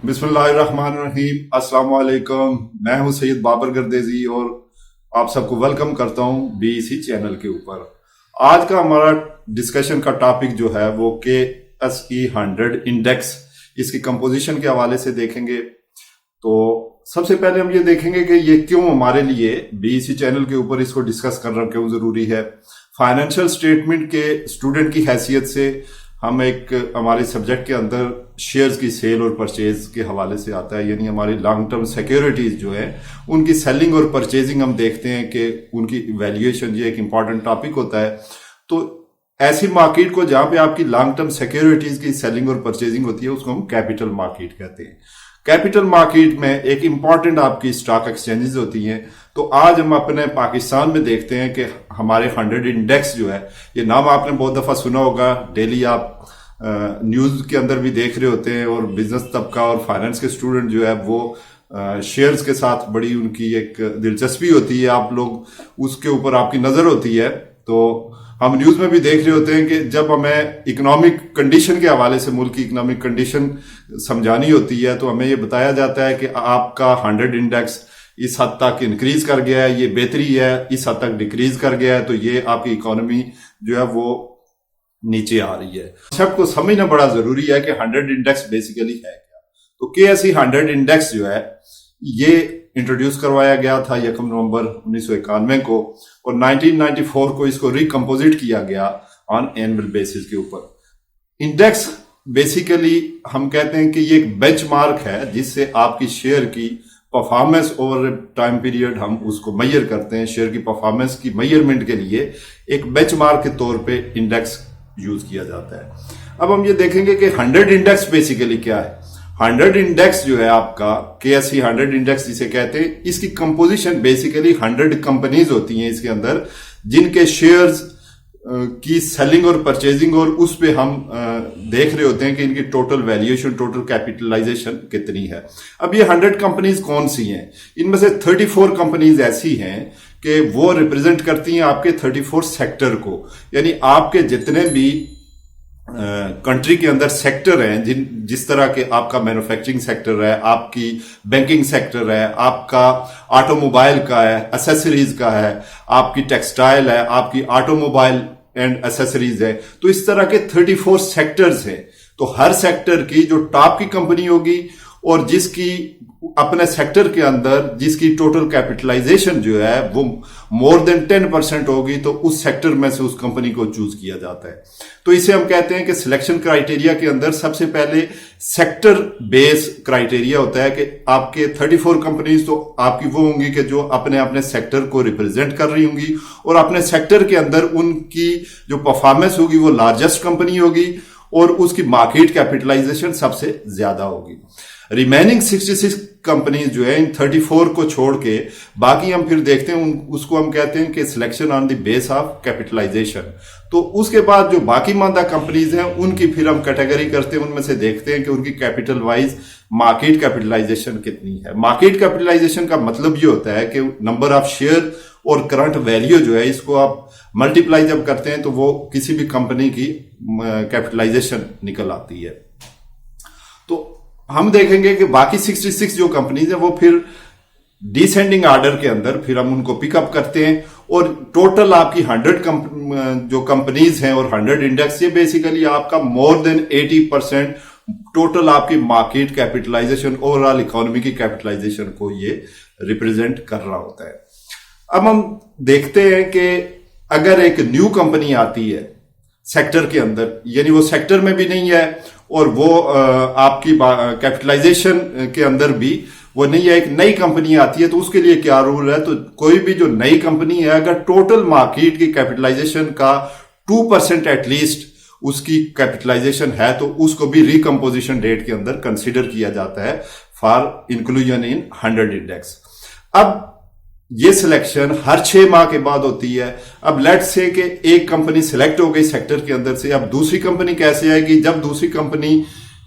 बिस्मिल्लाहिर्रहमानिर्रहीम। अस्सलाम वालेकुम। मैं हूं सैयद बाबर गर्देजी और आप सबको वेलकम करता हूं बीईसी चैनल के ऊपर। आज का हमारा डिस्कशन का टॉपिक जो है वो KSE 100 इंडेक्स, इसकी कंपोजिशन के हवाले से देखेंगे। तो सबसे पहले हम ये देखेंगे कि ये क्यों हमारे लिए बीईसी चैनल के ऊपर इसको डिस्कस करना क्यों जरूरी है। फाइनेंशियल स्टेटमेंट के स्टूडेंट की हैसियत से हम हमारे सब्जेक्ट के अंदर शेयर्स की सेल और परचेज के हवाले से आता है, यानी हमारी लॉन्ग टर्म सिक्योरिटीज जो है उनकी सेलिंग और परचेजिंग हम देखते हैं कि उनकी वैल्यूएशन, ये एक इंपॉर्टेंट टॉपिक होता है। तो ऐसी मार्केट को जहां पे आपकी लॉन्ग टर्म सिक्योरिटीज की सेलिंग और परचेजिंग होती है उसको हम कैपिटल मार्केट कहते हैं। कैपिटल मार्केट में एक इंपॉर्टेंट आपकी स्टॉक एक्सचेंजेस होती हैं। तो आज हम अपने पाकिस्तान में देखते हैं कि हमारे 100 इंडेक्स जो है, ये नाम आपने बहुत दफा सुना होगा, डेली आप न्यूज के अंदर भी देख रहे होते हैं। और बिजनेस तबका और फाइनेंस के स्टूडेंट जो है वो शेयर्स के साथ बड़ी उनकी एक दिलचस्पी होती है, आप लोग उसके ऊपर आपकी नजर होती है। तो हम न्यूज में भी देख रहे होते हैं कि जब हमें इकोनॉमिक कंडीशन के हवाले से, मुल्क की इकोनॉमिक कंडीशन समझानी होती है, तो हमें ये बताया जाता है कि आपका 100 इंडेक्स इस हद तक इंक्रीज कर गया है, ये बेहतरी है, इस हद तक डिक्रीज कर गया है, तो ये आपकी इकोनॉमी जो है वो नीचे आ रही है। सबको समझना बड़ा जरूरी है कि 100 इंडेक्स बेसिकली है क्या। तो KSE 100 इंडेक्स जो है ये इंट्रोड्यूस करवाया गया था 1 नवंबर 1991 को, और 1994 को इसको रिकम्पोजिट किया गया ऑन एनुअल बेसिस के ऊपर। इंडेक्स बेसिकली हम कहते हैं कि ये एक बेंचमार्क है जिससे आपकी शेयर की परफॉर्मेंस ओवर टाइम पीरियड हम उसको मेजर करते हैं। शेयर की परफॉर्मेंस की मेजरमेंट के लिए एक बेंचमार्क के तौर पे इंडेक्स यूज किया जाता है। अब हम ये देखेंगे कि 100 इंडेक्स बेसिकली क्या है। 100 इंडेक्स जो है आपका KSE 100 इंडेक्स जिसे कहते हैं, इसकी कंपोजिशन बेसिकली 100 कंपनीज होती हैं इसके अंदर, जिनके शेयर्स की सेलिंग और परचेजिंग, और उस पे हम देख रहे होते हैं कि इनकी टोटल वैल्यूएशन, टोटल कैपिटलाइजेशन कितनी है। अब ये 100 कंपनीज कौन सी हैं? इनमें से 34 कंपनीज ऐसी हैं कि वो रिप्रेजेंट करती हैं आपके 34 सेक्टर को, यानी आपके जितने भी कंट्री के अंदर सेक्टर हैं, जिस तरह के आपका मैन्युफैक्चरिंग सेक्टर है, आपकी बैंकिंग सेक्टर है, आपका ऑटोमोबाइल का है, एसेसरीज का है, आपकी टेक्सटाइल है, आपकी ऑटोमोबाइल एंड एसेसरीज है। तो इस तरह के 34 सेक्टर्स हैं। तो हर सेक्टर की जो टॉप की कंपनी होगी और जिसकी अपने सेक्टर के अंदर जिसकी टोटल कैपिटलाइजेशन जो है वो मोर देन 10% होगी, तो उस सेक्टर में से उस कंपनी को चूज किया जाता है। तो इसे हम कहते हैं कि सिलेक्शन क्राइटेरिया के अंदर सबसे पहले सेक्टर बेस क्राइटेरिया होता है कि आपके 34 कंपनीज तो आपकी वो होंगी कि जो अपने अपने सेक्टर को रिप्रेजेंट कर रही होंगी, और अपने सेक्टर के अंदर उनकी जो परफॉर्मेंस होगी वो लार्जेस्ट कंपनी होगी और उसकी मार्केट कैपिटलाइजेशन सबसे ज्यादा होगी। रिमेनिंग 66 कंपनीज जो है इन 34 को छोड़ के बाकी हम फिर देखते हैं, उसको हम कहते हैं कि selection on the base of capitalisation. तो उसके बाद जो बाकी मानदा कंपनीज हैं उनकी फिर हम कैटेगरी करते हैं, उनमें से देखते हैं कि उनकी कैपिटल वाइज मार्केट कैपिटलाइजेशन कितनी है। मार्केट कैपिटलाइजेशन का मतलब ये होता है कि नंबर ऑफ शेयर और करंट वैल्यू जो है इसको आप मल्टीप्लाई जब करते हैं तो वो किसी भी कंपनी की कैपिटलाइजेशन निकल आती है। तो हम देखेंगे कि बाकी 66 जो कंपनीज है वो फिर डिसेंडिंग ऑर्डर के अंदर फिर हम उनको पिकअप करते हैं, और टोटल आपकी 100 जो कंपनीज हैं और 100 इंडेक्स, ये बेसिकली आपका मोर देन 80% टोटल आपकी मार्केट कैपिटलाइजेशन, ओवरऑल इकोनॉमी की कैपिटलाइजेशन को ये रिप्रेजेंट कर रहा होता है। अब हम देखते हैं कि अगर एक न्यू कंपनी आती है सेक्टर के अंदर, यानी वो सेक्टर में भी नहीं है और वो आपकी कैपिटलाइजेशन के अंदर भी वो नहीं है, एक नई कंपनी आती है, तो उसके लिए क्या रूल है? तो कोई भी जो नई कंपनी है अगर टोटल मार्केट की कैपिटलाइजेशन का 2% एटलीस्ट उसकी कैपिटलाइजेशन है तो उसको भी रिकम्पोजिशन रेट के अंदर कंसिडर किया जाता है फॉर इंक्लूजन इन 100 इंडेक्स। अब ये सिलेक्शन हर 6 माह के बाद होती है। अब लेट्स से कि एक कंपनी सिलेक्ट हो गई सेक्टर के अंदर से, अब दूसरी कंपनी कैसे आएगी? जब दूसरी कंपनी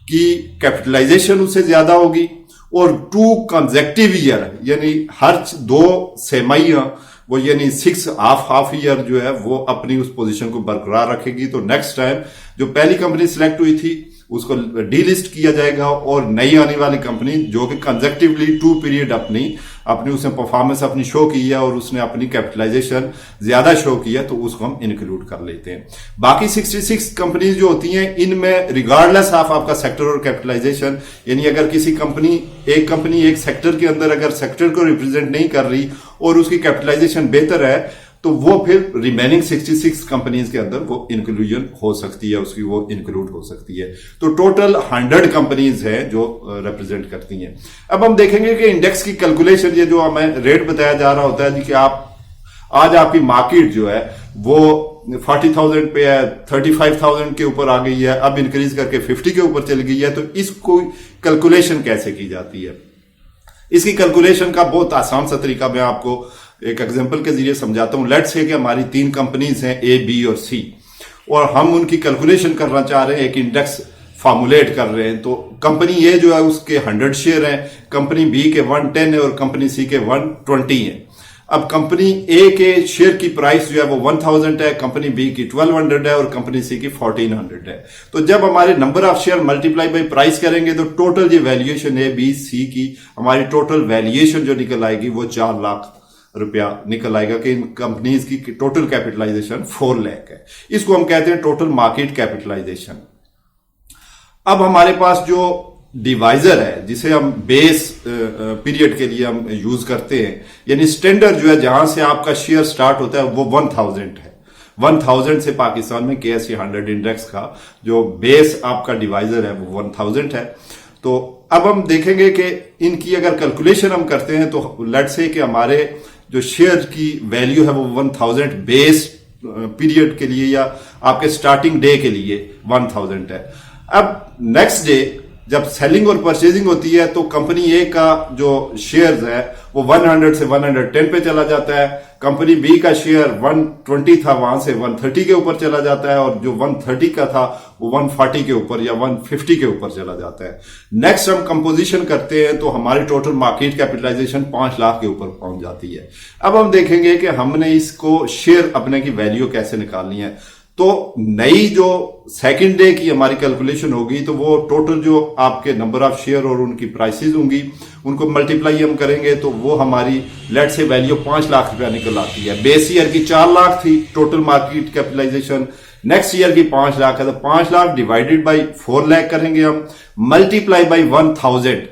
की कैपिटलाइजेशन उससे ज्यादा होगी और 2 कंसेक्टिव ईयर, यानी हर 2 सेमाइयां वो यानी 6 हाफ ईयर जो है वो अपनी उस पोजीशन को बरकरार रखेगी। तो नेक्स्ट टाइम जो पहली कंपनी सिलेक्ट हुई थी उसको डीलिस्ट किया जाएगा और नई आने वाली कंपनी जो कि कंसेक्टिवली 2 पीरियड अपनी उसने परफॉर्मेंस अपनी शो की है और उसने अपनी कैपिटलाइजेशन ज्यादा शो की है, तो उसको हम इंक्लूड कर लेते हैं। बाकी 66 कंपनीज जो होती हैं इनमें रिगार्डलेस ऑफ आपका सेक्टर और कैपिटलाइजेशन, यानी अगर किसी एक कंपनी एक सेक्टर के अंदर अगर सेक्टर को रिप्रेजेंट नहीं कर रही और उसकी कैपिटलाइजेशन बेहतर है, तो वो फिर रिमेनिंग 66 कंपनीज के अंदर वो इंक्लूजन हो सकती है, उसकी वो इंक्लूड हो सकती है। तो टोटल 100 कंपनीज है जो रिप्रेजेंट करती हैं। अब हम देखेंगे कि इंडेक्स की कैलकुलेशन, ये जो हमें रेट बताया जा रहा होता है कि आज आपकी मार्केट जो है वो 40,000 पे है, 35,000 के ऊपर आ गई है, अब इंक्रीज करके 50 के ऊपर चली गई है, तो इसको कैलकुलेशन कैसे की जाती है? इसकी कैलकुलेशन का बहुत आसान सा तरीका मैं आपको एक एग्जांपल के जरिए समझाता हूं। लेट्स से कि हमारी 3 कंपनीज हैं ए, बी और सी, और हम उनकी कैलकुलेशन करना चाह रहे हैं, एक इंडेक्स फॉर्मुलेट कर रहे हैं। तो कंपनी ए जो है उसके 100 शेयर हैं, कंपनी बी के 110 है और कंपनी सी के 120 है। अब कंपनी ए के शेयर की प्राइस जो है वो 1000 है, कंपनी बी की 1200 है और कंपनी सी की 1400 है। तो जब हमारे number of share multiply by price करेंगे तो टोटल ये वैल्यूएशन ए, बी, सी की हमारी टोटल वैल्यूएशन जो निकल आएगी वो 4 लाख रुपया निकल आएगा कि इन कंपनीज की टोटल कैपिटलाइजेशन 4 लाख है। इसको हम कहते हैं टोटल मार्केट कैपिटलाइजेशन। अब हमारे पास जो डिवाइजर है जिसे हम बेस पीरियड के लिए हम यूज करते हैं, यानी स्टैंडर्ड जो है जहां से आपका शेयर स्टार्ट होता है वो 1000 है। 1000 से पाकिस्तान में KSE 100 इंडेक्स का जो बेस आपका डिवाइजर है वो 1000 है। तो अब हम देखेंगे कि इनकी अगर कैलकुलेशन हम करते हैं तो लेट्स से कि हमारे जो शेयर की वैल्यू है वो 1000 बेस पीरियड के लिए या आपके स्टार्टिंग डे के लिए 1000 है। अब नेक्स्ट डे जब सेलिंग और परचेजिंग होती है तो कंपनी ए का जो शेयर्स है वो 100 से 110 पे चला जाता है, कंपनी बी का शेयर 120 था वहां से 130 के ऊपर चला जाता है, और जो 130 का था वो 140 के ऊपर या 150 के ऊपर चला जाता है। नेक्स्ट हम कंपोजिशन करते हैं तो हमारी टोटल मार्केट कैपिटलाइजेशन 5 लाख के ऊपर पहुंच जाती है। अब हम देखेंगे कि हमने इसको शेयर अपने की वैल्यू कैसे निकालनी है। तो नई जो सेकंड डे की हमारी कैलकुलेशन होगी तो वो टोटल जो आपके नंबर ऑफ शेयर और उनकी प्राइसेस होंगी उनको मल्टीप्लाई हम करेंगे तो वो हमारी लेट से वैल्यू 5 लाख रुपया निकल आती है। बेस ईयर की 4 लाख थी total market capitalization, next year की 5 लाख है, तो 5 लाख डिवाइडेड बाई 4 लाख करेंगे हम, मल्टीप्लाई बाई 1000,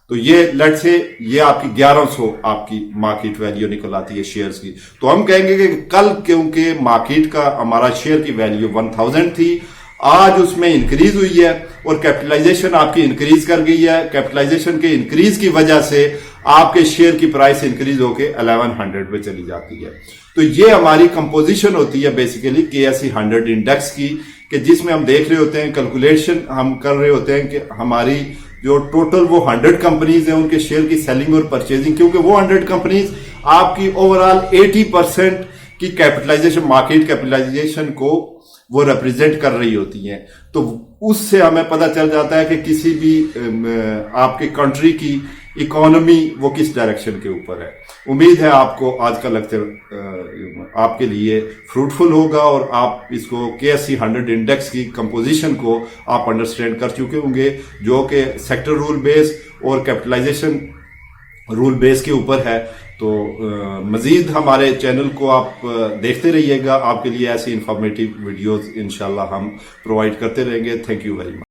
तो ये लेट से ये आपकी 1100 आपकी मार्केट वैल्यू निकल आती है शेयर्स की। तो हम कहेंगे कि कल क्योंकि मार्केट का हमारा शेयर की वैल्यू 1000 थी, आज उसमें इंक्रीज हुई है और कैपिटलाइजेशन आपकी इंक्रीज कर गई है। कैपिटलाइजेशन के इंक्रीज की वजह से आपके शेयर की प्राइस इंक्रीज होकर 1100 पे चली जाती है। तो ये हमारी कंपोजिशन होती है बेसिकली KSE 100 इंडेक्स की, कि जिसमें हम देख रहे होते हैं, कैलकुलेशन हम कर रहे होते हैं कि हमारी जो टोटल वो 100 कंपनीज हैं उनके शेयर की सेलिंग और परचेजिंग, क्योंकि वो 100 कंपनीज आपकी ओवरऑल 80% की कैपिटलाइजेशन मार्केट कैपिटलाइजेशन को वो रिप्रेजेंट कर रही होती हैं। तो उससे हमें पता चल जाता है कि किसी भी आपके कंट्री की इकोनॉमी वो किस डायरेक्शन के ऊपर है। उम्मीद है आपको आज का लेक्चर आपके लिए फ्रूटफुल होगा और आप इसको KSE 100 इंडेक्स की कंपोजिशन को आप अंडरस्टैंड कर चुके होंगे, जो कि सेक्टर रूल बेस और कैपिटलाइजेशन रूल बेस के ऊपर है। तो मजीद हमारे चैनल को आप देखते रहिएगा, आपके लिए ऐसी इंफॉर्मेटिव वीडियोस इंशाल्लाह हम प्रोवाइड करते रहेंगे। Thank you very much.